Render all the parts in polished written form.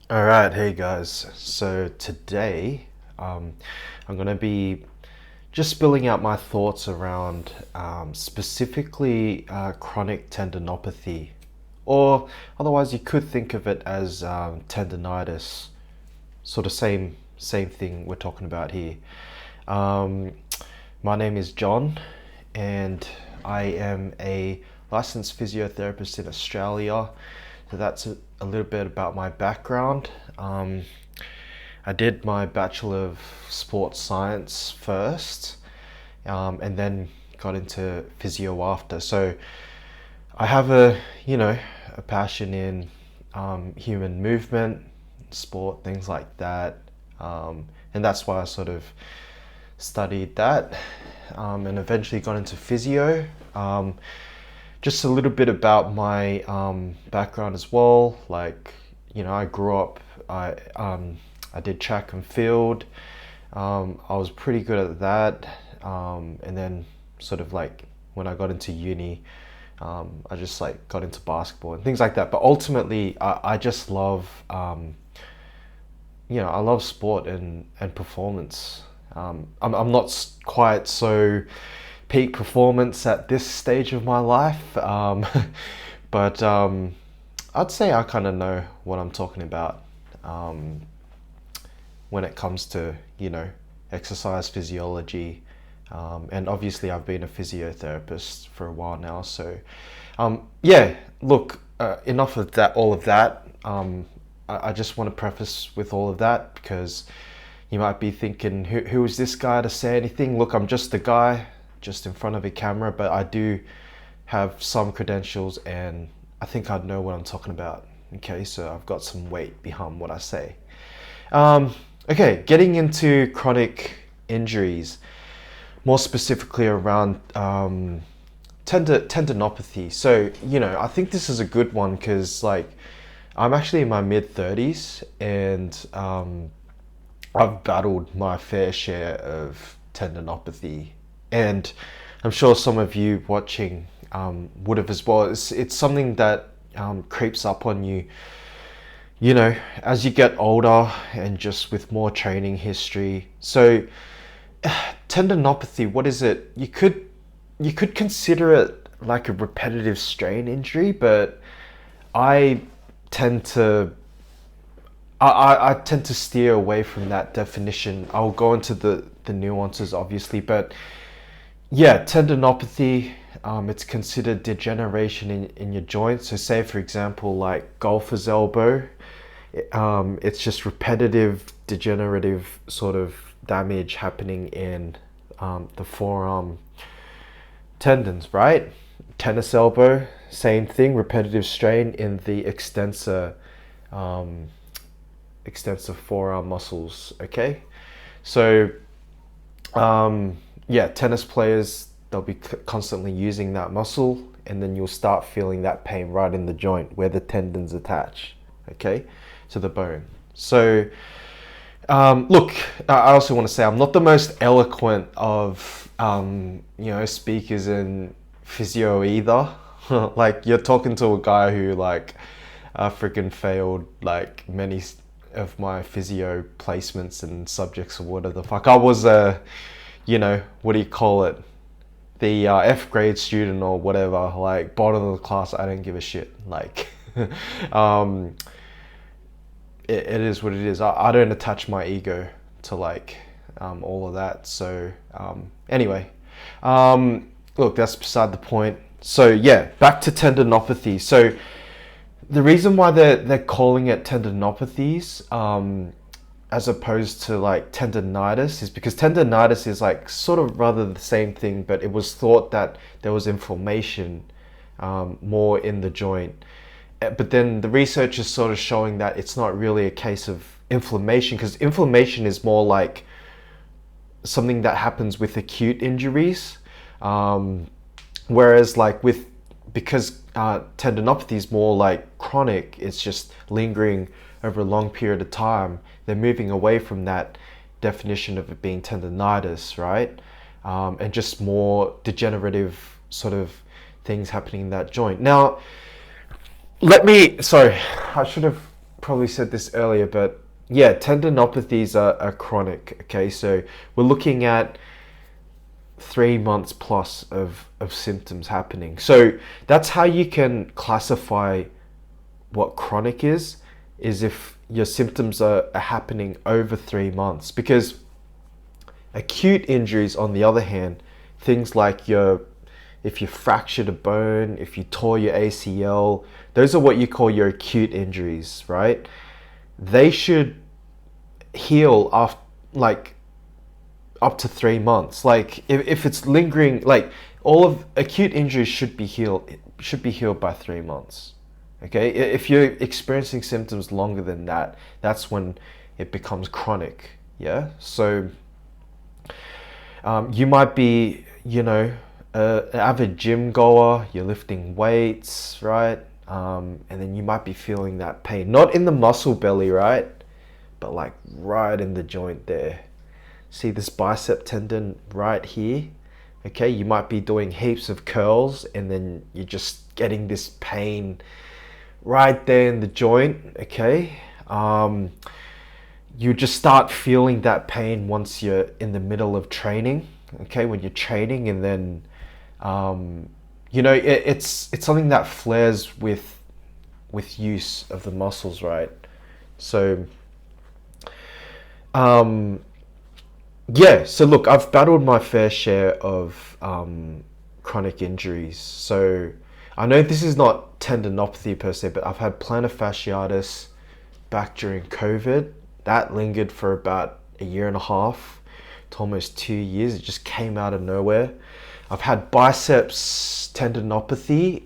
All right, hey guys. So today, I'm going to be just spilling out my thoughts around specifically chronic tendinopathy, or otherwise you could think of it as tendonitis. Sort of same thing we're talking about here. Um, my name is John, and I am a licensed physiotherapist in Australia. So that's a little bit about my background. I did my Bachelor of Sports Science first, and then got into physio after. So I have a passion in human movement, sport, things like that, and that's why I sort of studied that, and eventually got into physio. Just a little bit about my background as well. I grew up. I did track and field. I was pretty good at that, and then sort of like when I got into uni, I just like got into basketball and things like that. But ultimately, I just love, I love sport and performance. I'm not quite so peak performance at this stage of my life, but I'd say I kind of know what I'm talking about um, when it comes to exercise physiology, and obviously I've been a physiotherapist for a while now. So yeah, look, enough of that. All of that. I just want to preface with all of that because you might be thinking, who is this guy to say anything? Look, I'm just a guy just in front of a camera, but I do have some credentials and I think I know what I'm talking about. Okay, so I've got some weight behind what I say. Um, okay, getting into chronic injuries, more specifically around tendinopathy. So, I think this is a good one because, like, I'm actually in my mid 30s and I've battled my fair share of tendinopathy. And I'm sure some of you watching would have as well. It's something that creeps up on you, as you get older and just with more training history. So, tendinopathy, what is it? You could consider it like a repetitive strain injury, but I tend to I tend to steer away from that definition. I'll go into the nuances, obviously, but yeah, tendinopathy, it's considered degeneration in your joints. So, say, for example, like golfer's elbow, it's just repetitive, degenerative sort of damage happening in the forearm tendons, right? Tennis elbow, same thing, repetitive strain in the um, extensor forearm muscles. Okay, so yeah, tennis players, they'll be constantly using that muscle, and then you'll start feeling that pain right in the joint where the tendons attach. Okay, to the bone. So look, I also want to say I'm not the most eloquent of speakers in physio either. Like, you're talking to a guy who, like, I freaking failed like many of my physio placements and subjects or whatever the fuck. I was a, what do you call it? The F grade student or whatever, like bottom of the class. I don't give a shit. Like, um, it is what it is. I don't attach my ego to like all of that. So anyway, look, that's beside the point. So yeah, back to tendinopathy. So the reason why they're calling it tendinopathies, as opposed to like tendonitis, is because tendonitis is like sort of rather the same thing, but it was thought that there was inflammation more in the joint. But then the research is sort of showing that it's not really a case of inflammation, because inflammation is more like something that happens with acute injuries. Whereas like because tendinopathy is more like chronic, it's just lingering over a long period of time. They're moving away from that definition of it being tendonitis, right? And just more degenerative sort of things happening in that joint. Now, sorry, I should have probably said this earlier, but yeah, tendinopathies are chronic. Okay, so we're looking at 3 months plus of symptoms happening. So that's how you can classify what chronic is if your symptoms are happening over 3 months. Because acute injuries, on the other hand, things like if you fractured a bone, if you tore your ACL, those are what you call your acute injuries, right? They should heal after, like, up to 3 months. Like if it's lingering, like all of acute injuries should be healed by 3 months. Okay, if you're experiencing symptoms longer than that, that's when it becomes chronic. Yeah, so you might be, an avid gym goer, you're lifting weights, right? And then you might be feeling that pain, not in the muscle belly, right? But like right in the joint there. See this bicep tendon right here? Okay, you might be doing heaps of curls and then you're just getting this pain right there in the joint, okay? You just start feeling that pain once you're in the middle of training, okay? When you're training, and then, it's something that flares with use of the muscles, right? So, yeah, so look, I've battled my fair share of chronic injuries. So I know this is not tendinopathy per se, but I've had plantar fasciitis back during COVID. That lingered for about a year and a half to almost 2 years. It just came out of nowhere. I've had biceps tendinopathy.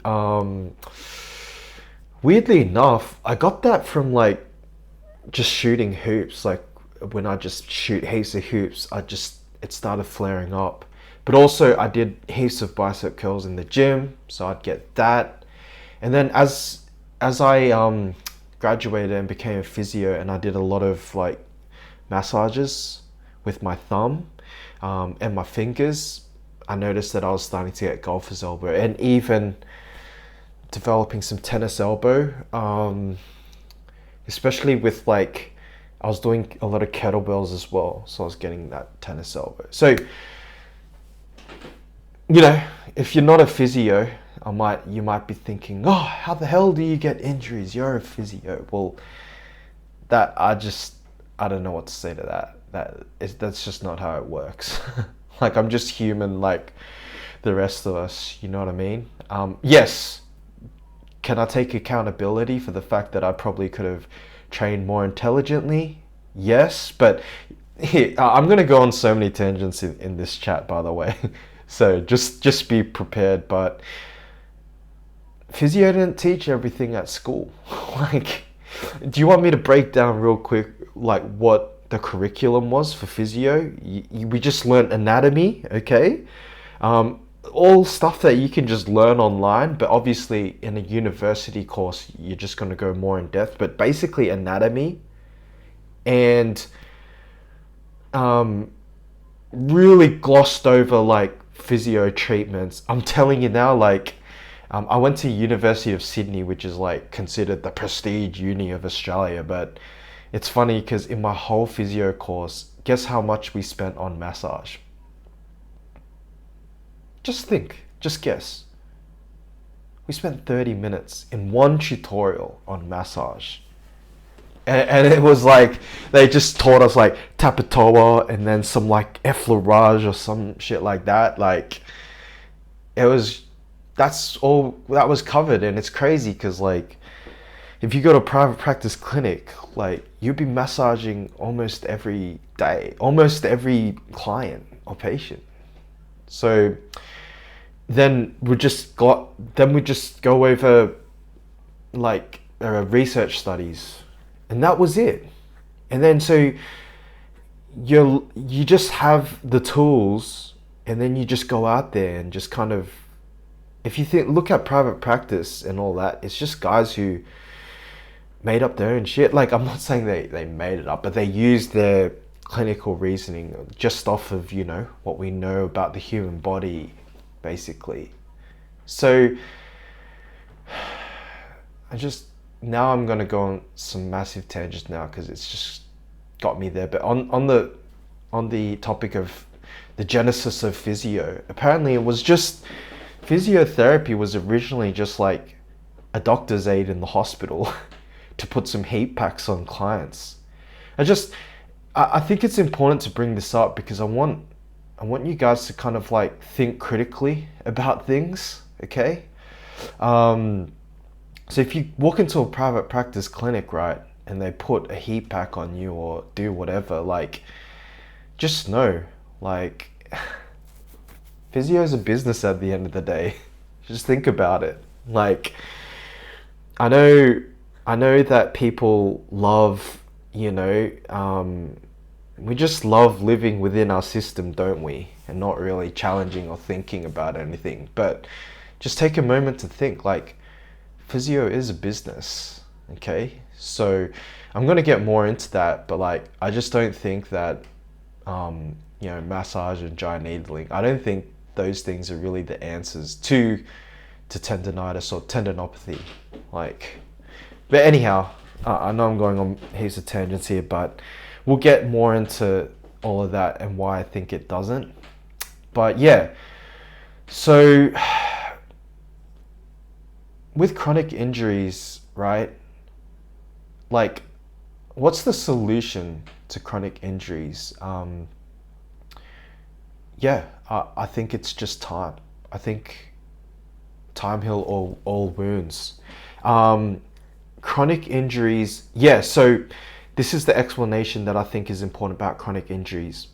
Weirdly enough, I got that from like just shooting hoops. Like when I just shoot heaps of hoops, it started flaring up. But also I did heaps of bicep curls in the gym, so I'd get that. And then as I graduated and became a physio, and I did a lot of like massages with my thumb and my fingers, I noticed that I was starting to get golfer's elbow and even developing some tennis elbow, especially with like, I was doing a lot of kettlebells as well, so I was getting that tennis elbow. So, if you're not a physio, you might be thinking, oh, how the hell do you get injuries? You're a physio. Well, I don't know what to say to that. That's just not how it works. Like, I'm just human like the rest of us, you know what I mean? Yes, can I take accountability for the fact that I probably could have trained more intelligently? Yes, but I'm gonna go on so many tangents in this chat, by the way. So just be prepared. But physio didn't teach everything at school. Like, do you want me to break down real quick like what the curriculum was for physio? We just learned anatomy, okay? All stuff that you can just learn online, but obviously in a university course you're just going to go more in depth. But basically anatomy and really glossed over like physio treatments. I'm telling you now, like I went to University of Sydney, which is like considered the prestige uni of Australia, but it's funny because in my whole physio course, guess how much we spent on massage? Just guess. We spent 30 minutes in one tutorial on massage. And it was like, they just taught us like tapatoa and then some like effleurage or some shit like that. Like, that's all that was covered. And it's crazy because like, if you go to a private practice clinic, like you'd be massaging almost every day, almost every client or patient. So then we just go over like research studies, and that was it. And then so you just have the tools, and then you just go out there and just kind of, if you look at private practice and all that, it's just guys who made up their own shit. Like, I'm not saying they made it up, but they used their clinical reasoning just off of, what we know about the human body, basically. So now I'm gonna go on some massive tangents now because it's just got me there. But on the topic of the genesis of physio, apparently it was just physiotherapy was originally just like a doctor's aid in the hospital to put some heat packs on clients. I just I think it's important to bring this up because I want you guys to kind of like think critically about things, okay? So if you walk into a private practice clinic, right, and they put a heat pack on you or do whatever, like, just know, like, physio is a business at the end of the day. Just think about it. Like, I know, I know that people love, we just love living within our system, don't we? And not really challenging or thinking about anything. But just take a moment to think, like, physio is a business, okay? So I'm gonna get more into that, but like, I just don't think that, massage and dry needling, I don't think those things are really the answers to tendonitis or tendinopathy. Like, but anyhow, I know I'm going on heaps of tangents here, but we'll get more into all of that and why I think it doesn't. But yeah, so with chronic injuries, right? Like, what's the solution to chronic injuries? I think it's just time. I think time heal all wounds. Chronic injuries, yeah, so this is the explanation that I think is important about chronic injuries.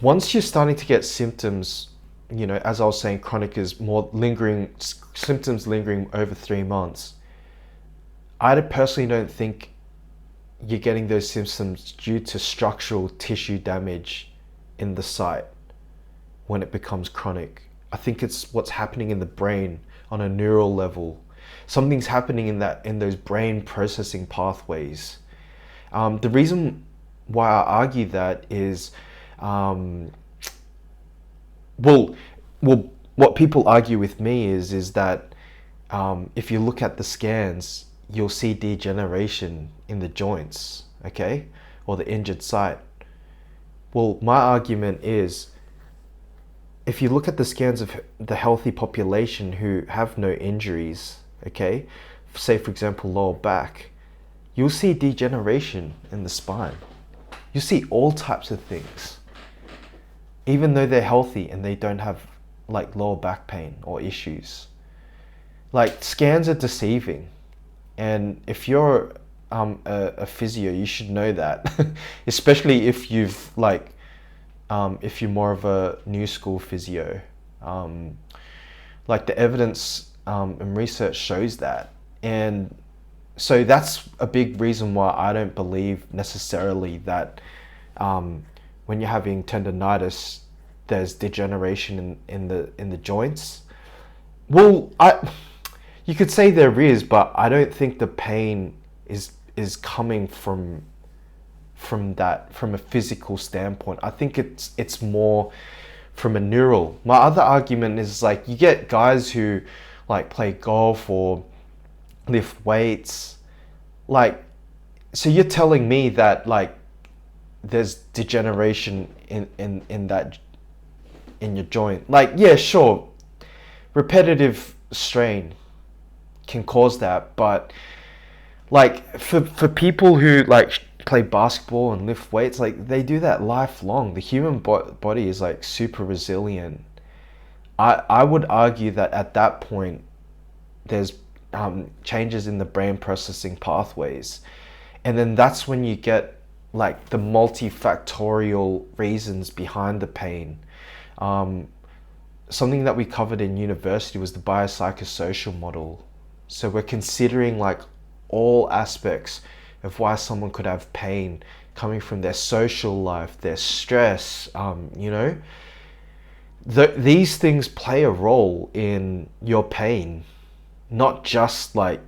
Once you're starting to get symptoms, as I was saying, chronic is more lingering, symptoms lingering over 3 months. I personally don't think you're getting those symptoms due to structural tissue damage in the site when it becomes chronic. I think it's what's happening in the brain on a neural level. Something's happening in those brain processing pathways. The reason why I argue that is, well, what people argue with me is that if you look at the scans, you'll see degeneration in the joints, okay, or the injured site. Well, my argument is, if you look at the scans of the healthy population who have no injuries, okay, say for example lower back, you'll see degeneration in the spine. You'll see all types of things, even though they're healthy and they don't have like lower back pain or issues. Like, scans are deceiving, and if you're a physio, you should know that, especially if you've like if you're more of a new school physio. Like, the evidence and research shows that, and so that's a big reason why I don't believe necessarily that when you're having tendonitis, there's degeneration in the joints. Well, you could say there is, but I don't think the pain is coming from a physical standpoint. I think it's more from a neural. My other argument is, like, you get guys who like play golf or lift weights, like, so you're telling me that like there's degeneration in that in your joint. Like, yeah, sure, repetitive strain can cause that, but like for people who like play basketball and lift weights, like, they do that lifelong. The human body is like super resilient. I would argue that at that point there's changes in the brain processing pathways, and then that's when you get like the multifactorial reasons behind the pain. Something that we covered in university was the biopsychosocial model. So we're considering like all aspects of why someone could have pain coming from their social life, their stress, these things play a role in your pain, not just like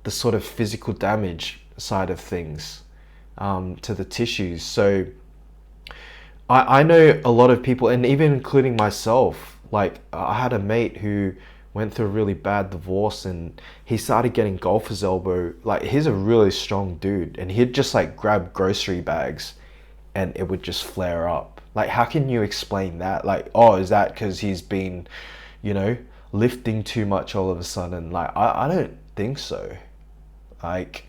the sort of physical damage side of things to the tissues. So I know a lot of people, and even including myself, like, I had a mate who went through a really bad divorce, and he started getting golfer's elbow. Like, he's a really strong dude, and he'd just like grab grocery bags and it would just flare up. Like, how can you explain that? Like, oh, is that because he's been, you know, lifting too much all of a sudden? Like, I don't think so. Like,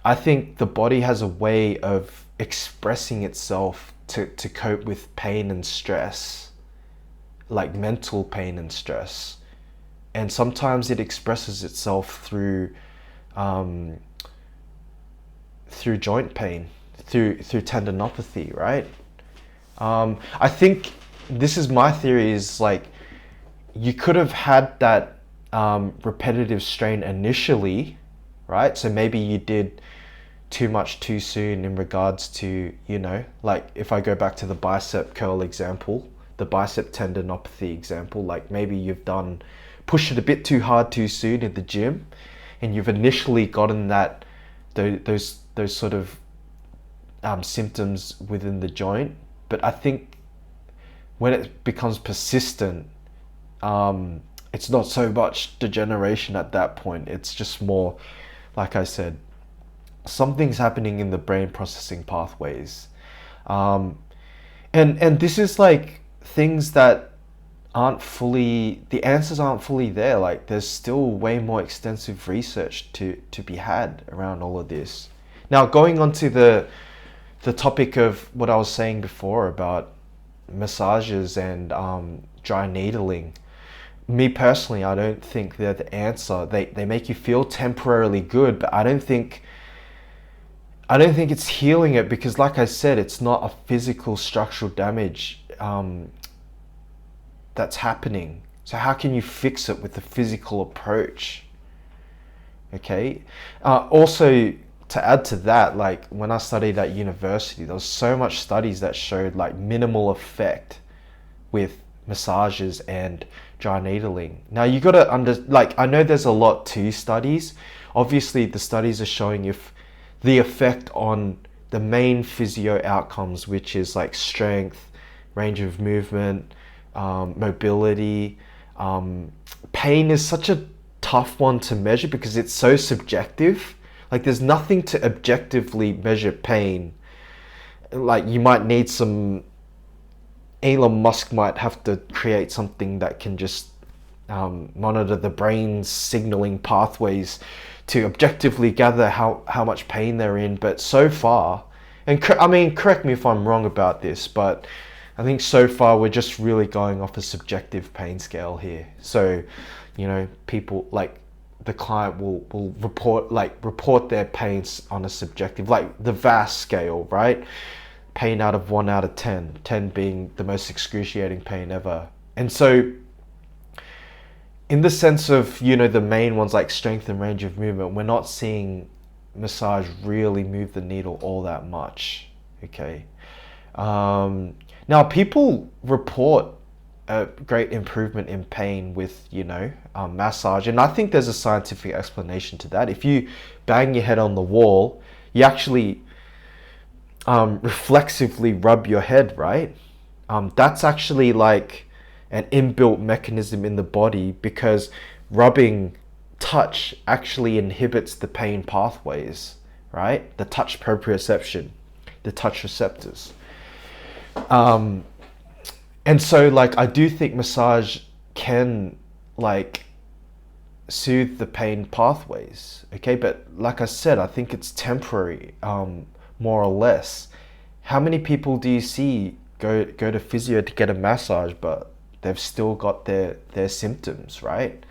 I think the body has a way of expressing itself to cope with pain and stress, like mental pain and stress. And sometimes it expresses itself through joint pain, through tendonopathy, right? I think this is my theory, is like, you could have had that repetitive strain initially, right? So maybe you did too much too soon in regards to, you know, like if I go back to the bicep curl example, the bicep tendinopathy example, like maybe you've pushed it a bit too hard too soon in the gym, and you've initially gotten those sort of symptoms within the joint. But I think when it becomes persistent, it's not so much degeneration at that point. It's just more, like I said, something's happening in the brain processing pathways. And this is like things that the answers aren't fully there. Like, there's still way more extensive research to be had around all of this. Now, going on to the topic of what I was saying before about massages and dry needling. Me personally, I don't think they're the answer. They make you feel temporarily good, but I don't think it's healing it, because like I said, it's not a physical structural damage that's happening. So how can you fix it with the physical approach? Okay. Also, to add to that, like when I studied at university, there was so much studies that showed like minimal effect with massages and dry needling. Now you got to I know there's a lot to studies. Obviously the studies are showing if the effect on the main physio outcomes, which is like strength, range of movement, mobility. Pain is such a tough one to measure because it's so subjective. Like, there's nothing to objectively measure pain. Like, you might need Elon Musk might have to create something that can just monitor the brain's signaling pathways to objectively gather how much pain they're in. But so far, and I mean, correct me if I'm wrong about this, but I think so far we're just really going off a subjective pain scale here. So, you know, people like, the client will report their pains on a subjective, like the VAS scale, right? Pain out of 1 out of 10, 10 being the most excruciating pain ever. And so in the sense of, you know, the main ones like strength and range of movement, we're not seeing massage really move the needle all that much. Okay. Now people report a great improvement in pain with, you know, massage, and I think there's a scientific explanation to that. If you bang your head on the wall, you actually reflexively rub your head, right? That's actually like an inbuilt mechanism in the body, because touch actually inhibits the pain pathways, right? The touch proprioception, the touch receptors. And so, like, I do think massage can, like, soothe the pain pathways, okay? But like I said, I think it's temporary, more or less. How many people do you see go to physio to get a massage, but they've still got their symptoms, right?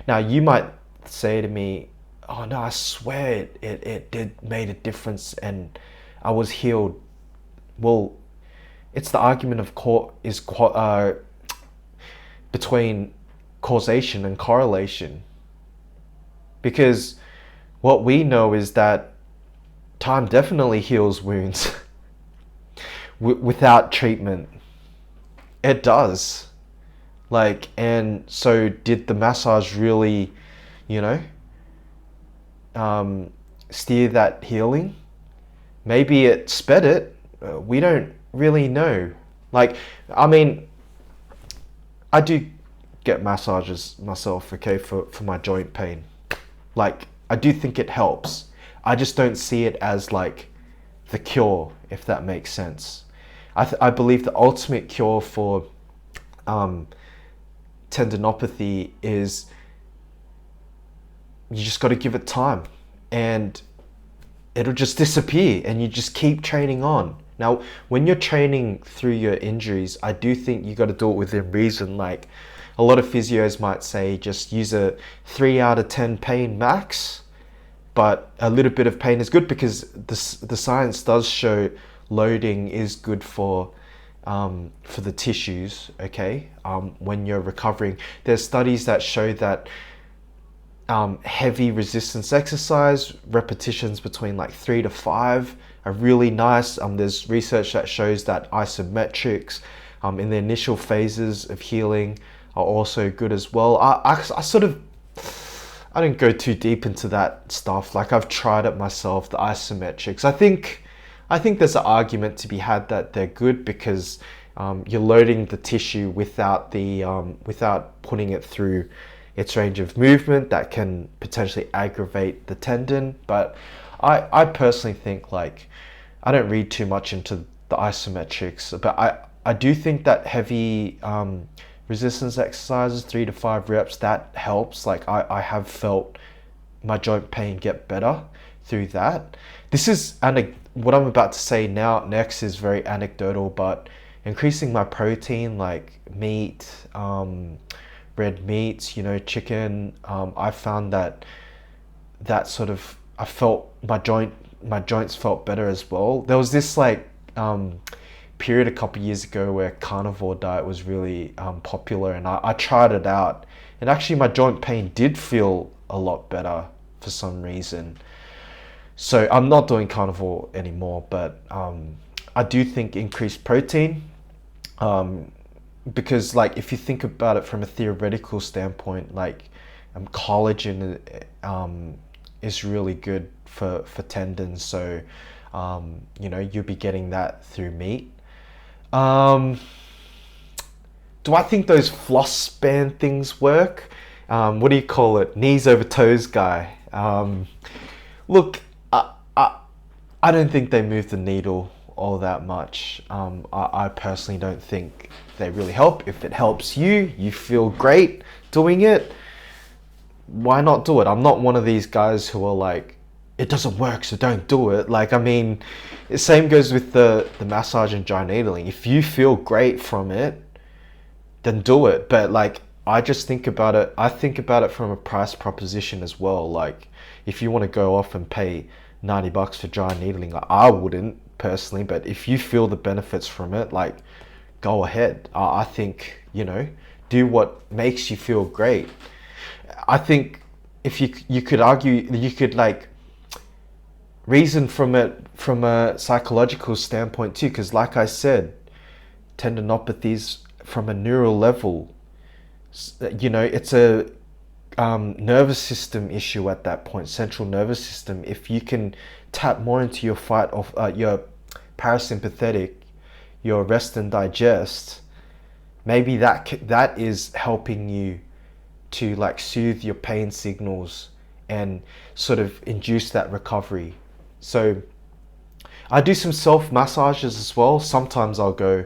Now, you might say to me, oh no, I swear it did made a difference and I was healed. Well, it's the argument of between causation and correlation, because what we know is that time definitely heals wounds without treatment. It does. Like, and so did the massage really, you know, steer that healing? Maybe it sped it. We don't really know. Like, I mean, I do get massages myself, okay, for my joint pain. Like, I do think it helps. I just don't see it as like the cure, if that makes sense. I believe the ultimate cure for tendinopathy is you just got to give it time, and it'll just disappear, and you just keep training on. Now, when you're training through your injuries, I do think you got to do it within reason. Like, a lot of physios might say just use a 3 out of 10 pain max, but a little bit of pain is good, because the science does show loading is good for the tissues, okay, when you're recovering. There's studies that show that heavy resistance exercise, repetitions between like 3 to 5 are really nice. There's research that shows that isometrics in the initial phases of healing are also good as well. I didn't go too deep into that stuff. Like, I've tried it myself, the isometrics. I think there's an argument to be had that they're good, because you're loading the tissue without putting it through its range of movement that can potentially aggravate the tendon. But I personally think, like, I don't read too much into the isometrics, but I do think that heavy resistance exercises, 3 to 5 reps, that helps. Like, I have felt my joint pain get better through that. This is, and what I'm about to say next is very anecdotal, but increasing my protein, like meat, red meats, chicken, I found that sort of, I felt my joints felt better as well. There was this like period a couple years ago where carnivore diet was really popular, and I tried it out, and actually my joint pain did feel a lot better for some reason. So I'm not doing carnivore anymore, but I do think increased protein, because like, if you think about it from a theoretical standpoint, like collagen is really good for tendons. So you'll be getting that through meat. Do I think those floss band things work? What do you call it? Knees over toes guy. Look, I don't think they move the needle all that much. I personally don't think they really help. If it helps you, you feel great doing it, why not do it? I'm not one of these guys who are like, it doesn't work, so don't do it. Like, I mean, the same goes with the massage and dry needling. If you feel great from it, then do it. But like, I think about it from a price proposition as well. Like, if you want to go off and pay $90 for dry needling, I wouldn't personally, but if you feel the benefits from it, like, go ahead. I think, do what makes you feel great. I think if you could argue, you could like reason from it from a psychological standpoint too, because like I said, tendinopathies from a neural level, it's a nervous system issue at that point, central nervous system. If you can tap more into your your parasympathetic, your rest and digest, maybe that is helping you to like soothe your pain signals and sort of induce that recovery. So I do some self massages as well. Sometimes I'll go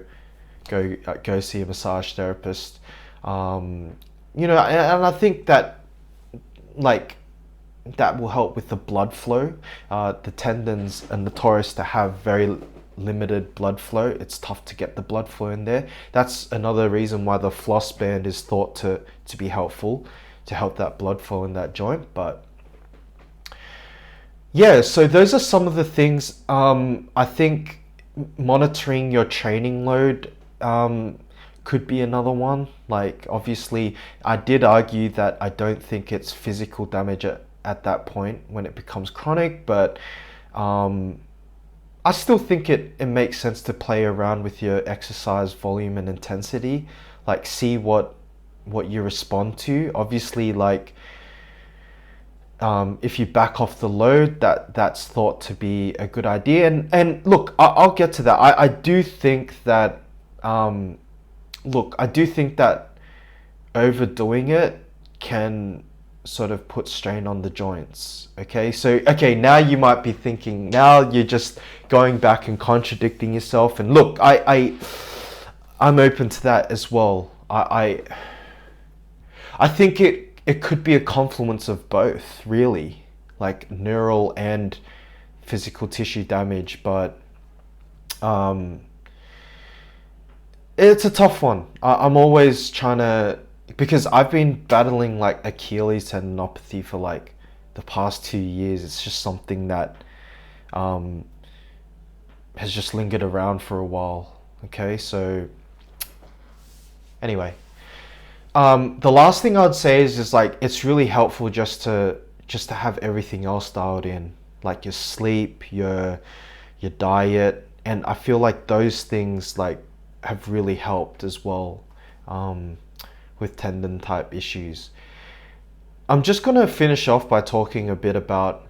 see a massage therapist. And I think that like that will help with the blood flow. The tendons are notorious to have very limited blood flow. It's tough to get the blood flow in there. That's another reason why the floss band is thought to be helpful, to help that blood flow in that joint. But yeah, so those are some of the things. I think monitoring your training load could be another one. Like, obviously, I did argue that I don't think it's physical damage at that point when it becomes chronic, but I still think it makes sense to play around with your exercise volume and intensity, like see what you respond to. Obviously, like if you back off the load, that's thought to be a good idea. And look, I'll get to that. I do think that overdoing it can sort of put strain on the joints. Okay, so okay, now you might be thinking, now you're just going back and contradicting yourself. And look, I'm open to that as well. I think it could be a confluence of both, really, like neural and physical tissue damage. But it's a tough one. I'm always trying to, because I've been battling like Achilles tendinopathy for like the past 2 years. It's just something that um, has just lingered around for a while. Okay, so anyway, the last thing I'd say is just like it's really helpful just to have everything else dialed in, like your sleep, your diet, and I feel like those things like have really helped as well with tendon type issues. I'm just gonna finish off by talking a bit about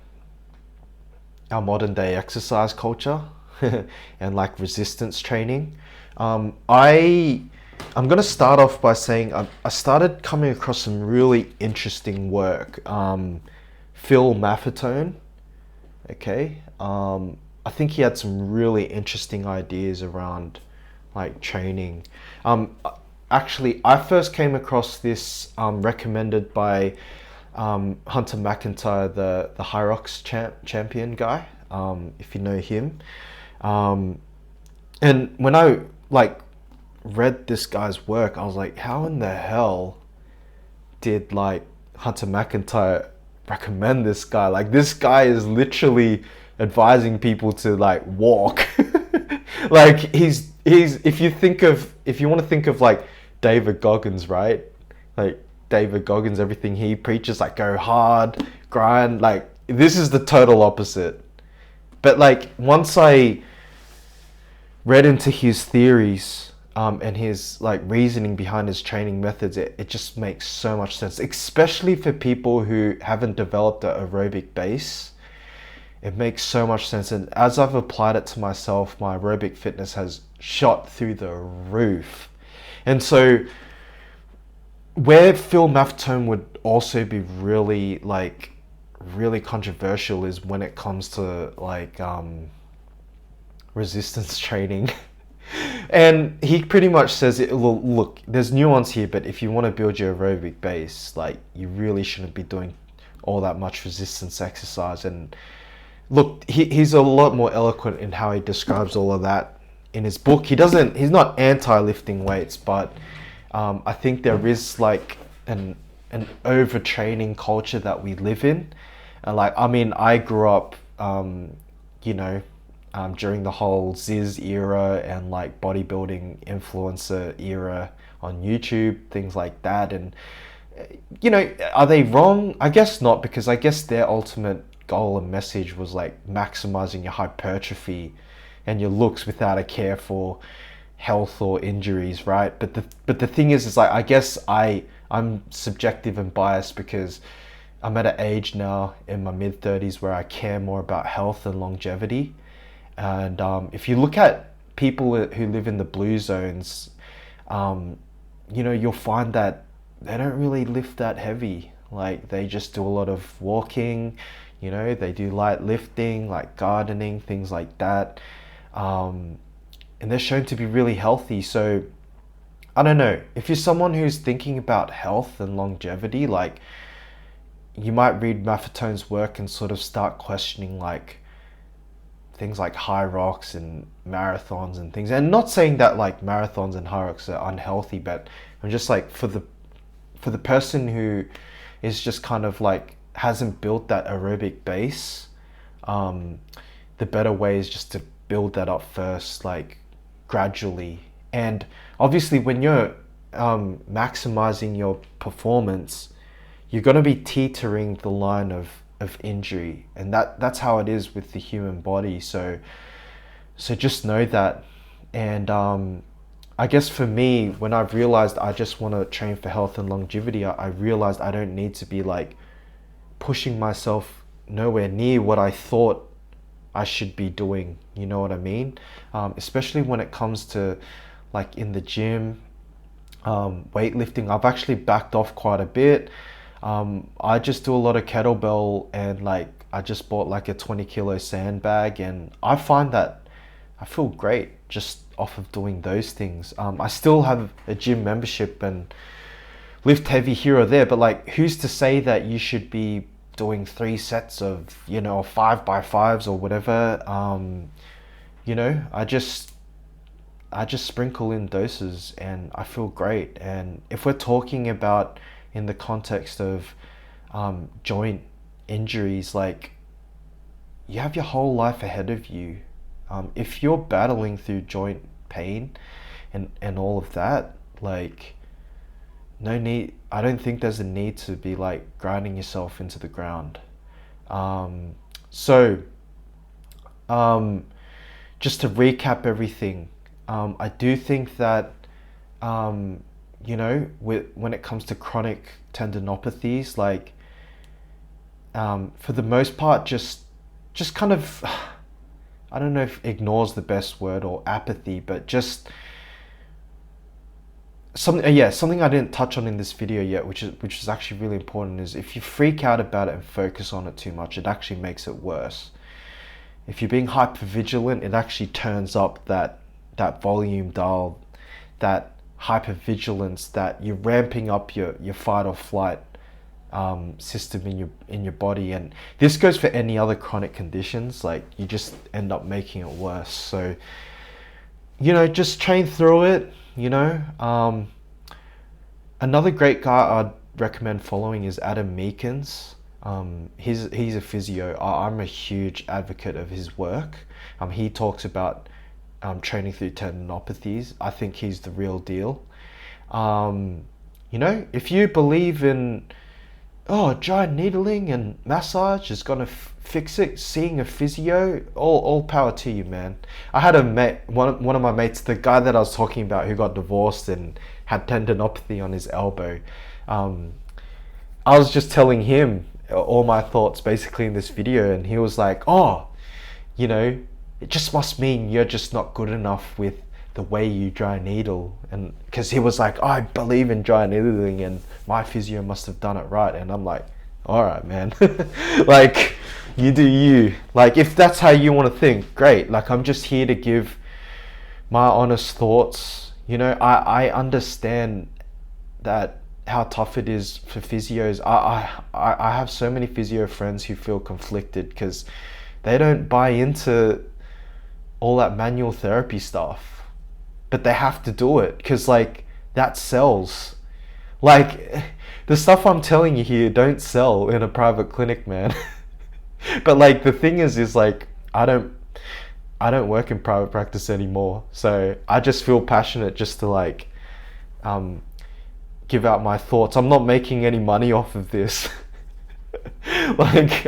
our modern day exercise culture and like resistance training. I'm gonna start off by saying I started coming across some really interesting work. Phil Maffetone, okay. I think he had some really interesting ideas around like training. Actually, I first came across this recommended by Hunter McIntyre, the Hyrox champion guy, if you know him. And when I like read this guy's work, I was like, how in the hell did like Hunter McIntyre recommend this guy? Like this guy is literally advising people to like walk. Like he's if you want to think of like David Goggins, right? Like David Goggins, everything he preaches, like go hard, grind, like this is the total opposite. But like once I read into his theories and his like reasoning behind his training methods, it just makes so much sense, especially for people who haven't developed an aerobic base. It makes so much sense, and as I've applied it to myself, my aerobic fitness has shot through the roof. And so where Phil Maffetone would also be really controversial is when it comes to like resistance training. And he pretty much says it, look, there's nuance here, but if you want to build your aerobic base, like you really shouldn't be doing all that much resistance exercise. And look, he's a lot more eloquent in how he describes all of that in his book. He's not anti-lifting weights, but I think there is like an overtraining culture that we live in. And like, I mean, I grew up, you know, during the whole Ziz era and like bodybuilding influencer era on YouTube, things like that. And, you know, are they wrong? I guess not, because I guess their ultimate goal and message was like maximizing your hypertrophy and your looks without a care for health or injuries, right? But the thing is like, I guess I'm subjective and biased because I'm at an age now in my mid-30s where I care more about health and longevity. And if you look at people who live in the blue zones, you know, you'll find that they don't really lift that heavy. Like they just do a lot of walking, you know, they do light lifting, like gardening, things like that. And they're shown to be really healthy. So I don't know, if you're someone who's thinking about health and longevity, like you might read Maffetone's work and sort of start questioning like things like high rocks and marathons and things. And not saying that like marathons and high rocks are unhealthy, but I'm just like, for the person who is just kind of like hasn't built that aerobic base, the better way is just to build that up first, like gradually. And obviously when you're maximizing your performance, you're going to be teetering the line of injury, and that's how it is with the human body. So just know that. And I guess for me, when I've realized I just want to train for health and longevity, I realized I don't need to be like pushing myself nowhere near what I thought I should be doing. You know what I mean? Especially when it comes to like in the gym, weightlifting. I've actually backed off quite a bit. I just do a lot of kettlebell, and like I just bought like a 20 kilo sandbag, and I find that I feel great just off of doing those things. I still have a gym membership and lift heavy here or there, but like who's to say that you should be doing 3 sets of, you know, 5x5s or whatever. You know, I just sprinkle in doses and I feel great. And if we're talking about in the context of joint injuries, like you have your whole life ahead of you. If you're battling through joint pain and all of that, like no need, I don't think there's a need to be like grinding yourself into the ground. So just to recap everything, I do think that you know, when it comes to chronic tendinopathies, like for the most part, just kind of, I don't know if ignores the best word or apathy, but just something I didn't touch on in this video yet, which is actually really important, is if you freak out about it and focus on it too much, it actually makes it worse. If you're being hypervigilant, it actually turns up that volume dial, that hypervigilance, that you're ramping up your fight or flight system in your body. And this goes for any other chronic conditions, like you just end up making it worse. So, you know, just train through it, you know. Another great guy I'd recommend following is Adam Meekins. He's a physio. I'm a huge advocate of his work. He talks about training through tendinopathies. I think he's the real deal. You know, if you believe in, oh, dry needling and massage is gonna fix it, seeing a physio, all power to you, man. I had a mate, one of my mates, the guy that I was talking about who got divorced and had tendinopathy on his elbow. I was just telling him all my thoughts basically in this video, and he was like, oh, you know, it just must mean you're just not good enough with the way you dry needle. And because he was like, oh, I believe in dry needling and my physio must have done it right. And I'm like, all right, man. Like, you do you. Like, if that's how you want to think, great. Like, I'm just here to give my honest thoughts. You know, I understand that how tough it is for physios. I have so many physio friends who feel conflicted because they don't buy into all that manual therapy stuff, but they have to do it because like that sells. Like the stuff I'm telling you here don't sell in a private clinic, man. But like the thing is like I don't work in private practice anymore, so I just feel passionate just to like give out my thoughts. I'm not making any money off of this. Like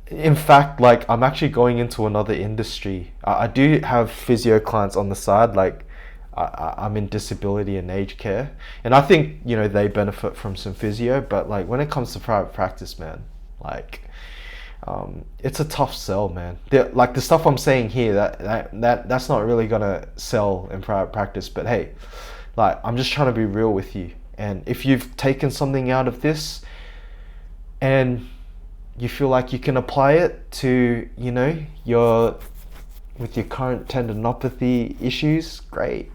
in fact, like I'm actually going into another industry. I do have physio clients on the side, like I'm in disability and aged care, and I think, you know, they benefit from some physio, but like when it comes to private practice, man, like it's a tough sell, man. Like the stuff I'm saying here, that's not really gonna sell in private practice, but hey, like I'm just trying to be real with you. And if you've taken something out of this and you feel like you can apply it to, you know, with your current tendinopathy issues, great.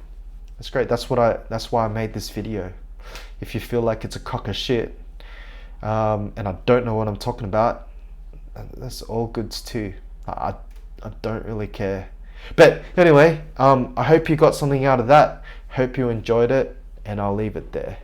That's great. That's why I made this video. If you feel like it's a crock of shit, and I don't know what I'm talking about, that's all goods too. I don't really care. But anyway, I hope you got something out of that. Hope you enjoyed it, and I'll leave it there.